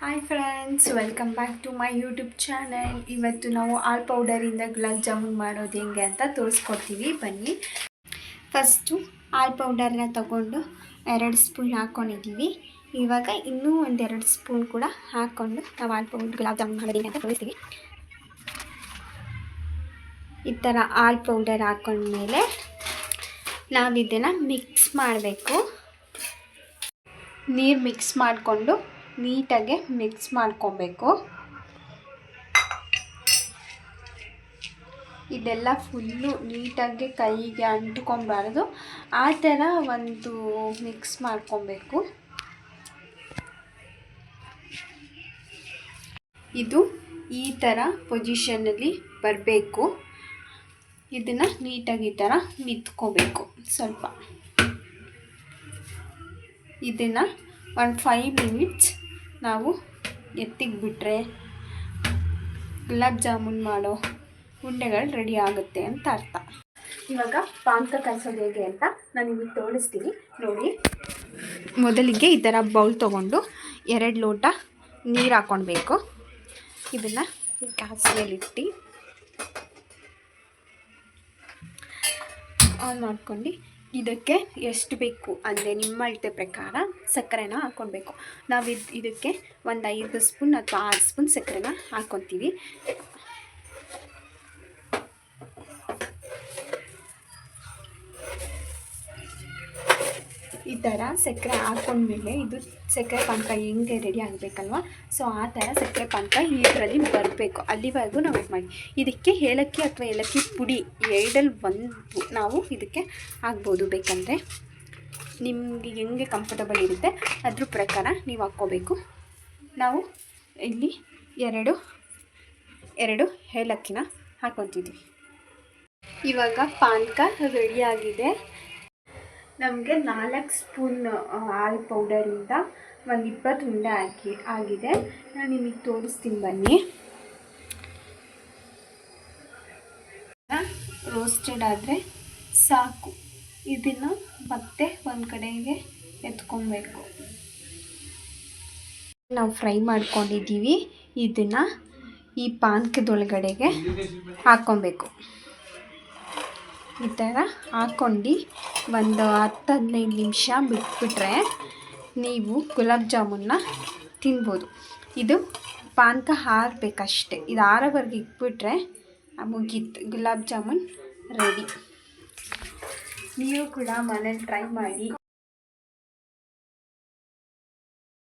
Hi friends, welcome back to my YouTube channel. ಇವತ್ತು ನಾವು ಹಾಲು ಪೌಡರಿಂದ ಗುಲಾಬ್ ಜಾಮೂನ್ ಮಾಡೋದು ಹೆಂಗೆ ಅಂತ ತೋರಿಸ್ಕೊಡ್ತೀವಿ, ಬನ್ನಿ. ಫಸ್ಟು ಹಾಲು ಪೌಡರ್ನ ತಗೊಂಡು 2 ಸ್ಪೂನ್ ಹಾಕ್ಕೊಂಡಿದ್ದೀವಿ. ಇವಾಗ ಇನ್ನೂ 1-2 ಸ್ಪೂನ್ ಕೂಡ ಹಾಕ್ಕೊಂಡು ನಾವು ಹಾಲು ಪೌಡರ್ ಗುಲಾಬ್ ಜಾಮೂನ್ ಮಾಡೋದು ಹೆಂಗೆ ಅಂತ ತೋರಿಸ್ತೀವಿ. ಈ ಥರ ಹಾಲು ಪೌಡರ್ ಹಾಕ್ಕೊಂಡ್ಮೇಲೆ ನಾವು ಇದನ್ನು ಮಿಕ್ಸ್ ಮಾಡಬೇಕು. ನೀರು ಮಿಕ್ಸ್ ಮಾಡಿಕೊಂಡು ನೀಟಾಗಿ ಮಿಕ್ಸ್ ಮಾಡ್ಕೊಬೇಕು. ಇದೆಲ್ಲ ಫುಲ್ಲು ನೀಟಾಗಿ ಕೈಗೆ ಅಂಟ್ಕೊಬಾರ್ದು, ಆ ಥರ ಒಂದು ಮಿಕ್ಸ್ ಮಾಡ್ಕೊಬೇಕು. ಇದು ಈ ಥರ ಪೊಸಿಷನಲ್ಲಿ ಬರಬೇಕು. ಇದನ್ನು ನೀಟಾಗಿ ಈ ಥರ ಮಿತ್ಕೋಬೇಕು. ಸ್ವಲ್ಪ ಇದನ್ನು ಒಂದು 5 ಮಿನಿಟ್ಸ್ ನಾವು ಎತ್ತಿಗೆ ಬಿಟ್ಟರೆ ಗುಲಾಬ್ ಜಾಮೂನ್ ಮಾಡೋ ಉಂಡೆಗಳು ರೆಡಿ ಆಗುತ್ತೆ ಅಂತ ಅರ್ಥ. ಇವಾಗ ಪಾನಕ ಕಾಯಿಸೋದು ಹೇಗೆ ಅಂತ ನಾನು ನಿಮಗೆ ತೋರಿಸ್ತೀನಿ ನೋಡಿ. ಮೊದಲಿಗೆ ಈ ಥರ ಬೌಲ್ ತೊಗೊಂಡು 2 ಲೋಟ ನೀರು ಹಾಕ್ಕೊಳ್ಬೇಕು. ಇದನ್ನು ಗ್ಯಾಸ್ ಮೇಲಿಟ್ಟು ಆನ್ ಮಾಡ್ಕೊಂಡು ಇದಕ್ಕೆ ಎಷ್ಟು ಬೇಕು ಅಂದರೆ ನಿಮ್ಮ ಅಳತೆ ಪ್ರಕಾರ ಸಕ್ಕರೆನ ಹಾಕ್ಕೊಳ್ಬೇಕು. ನಾವು ಇದಕ್ಕೆ ಒಂದು 5 ಸ್ಪೂನ್ ಅಥವಾ 6 ಸ್ಪೂನ್ ಸಕ್ಕರೆನ ಹಾಕ್ಕೊತೀವಿ. ಈ ಥರ ಸಕ್ಕರೆ ಹಾಕ್ಕೊಂಡ್ಮೇಲೆ ಇದು ಸಕ್ಕರೆ ಪಾನಕ ಹೆಂಗೆ ರೆಡಿ ಆಗಬೇಕಲ್ವ, ಸೊ ಆ ಥರ ಸಕ್ಕರೆ ಪಾನಕ ಇದರಲ್ಲಿ ಬರಬೇಕು. ಅಲ್ಲಿವರೆಗೂ ನಾವು ವೇಟ್ ಮಾಡಿ. ಇದಕ್ಕೆ ಏಲಕ್ಕಿ ಅಥವಾ ಏಲಕ್ಕಿ ಪುಡಿ 2ರಲ್ಲಿ 1 ನಾವು ಇದಕ್ಕೆ ಹಾಕ್ಬೋದು. ಬೇಕಂದರೆ ನಿಮಗೆ ಹೆಂಗೆ ಕಂಫರ್ಟಬಲ್ ಇರುತ್ತೆ ಅದ್ರ ಪ್ರಕಾರ ನೀವು ಹಾಕ್ಕೋಬೇಕು. ನಾವು ಇಲ್ಲಿ 2 ಏಲಕ್ಕಿನ ಹಾಕ್ಕೊತಿದ್ವಿ. ಇವಾಗ ಪಾನಕ ರೆಡಿಯಾಗಿದೆ. ನಮಗೆ 4 ಸ್ಪೂನ್ ಹಾಲು ಪೌಡರಿಂದ ಒಂದು 20 ಉಂಡೆ ಆಗಿದೆ. ನಾನು ನಿಮಗೆ ತೋರಿಸ್ತೀನಿ ಬನ್ನಿ. ರೋಸ್ಟೆಡ್ ಆದರೆ ಸಾಕು. ಇದನ್ನು ಮತ್ತೆ ಒಂದು ಕಡೆಗೆ ಎತ್ಕೊಬೇಕು. ನಾವು ಫ್ರೈ ಮಾಡ್ಕೊಂಡಿದ್ದೀವಿ. ಇದನ್ನು ಈ ಪಾನಕದೊಳಗಡೆಗೆ ಹಾಕ್ಕೊಬೇಕು. ಈ ಥರ ಹಾಕ್ಕೊಂಡು ಒಂದು 10-15 ನಿಮಿಷ ಬಿಟ್ಬಿಟ್ರೆ ನೀವು ಗುಲಾಬ್ ಜಾಮೂನ್ನ ತಿನ್ಬೋದು. ಇದು ಪಾನಕ ಆರಬೇಕಷ್ಟೆ. ಇದು ಆರೋವರೆಗೆ ಇಟ್ಬಿಟ್ರೆ ಮುಗೀತು, ಗುಲಾಬ್ ಜಾಮೂನ್ ರೆಡಿ. ನೀವು ಕೂಡ ಮನೇಲಿ ಟ್ರೈ ಮಾಡಿ.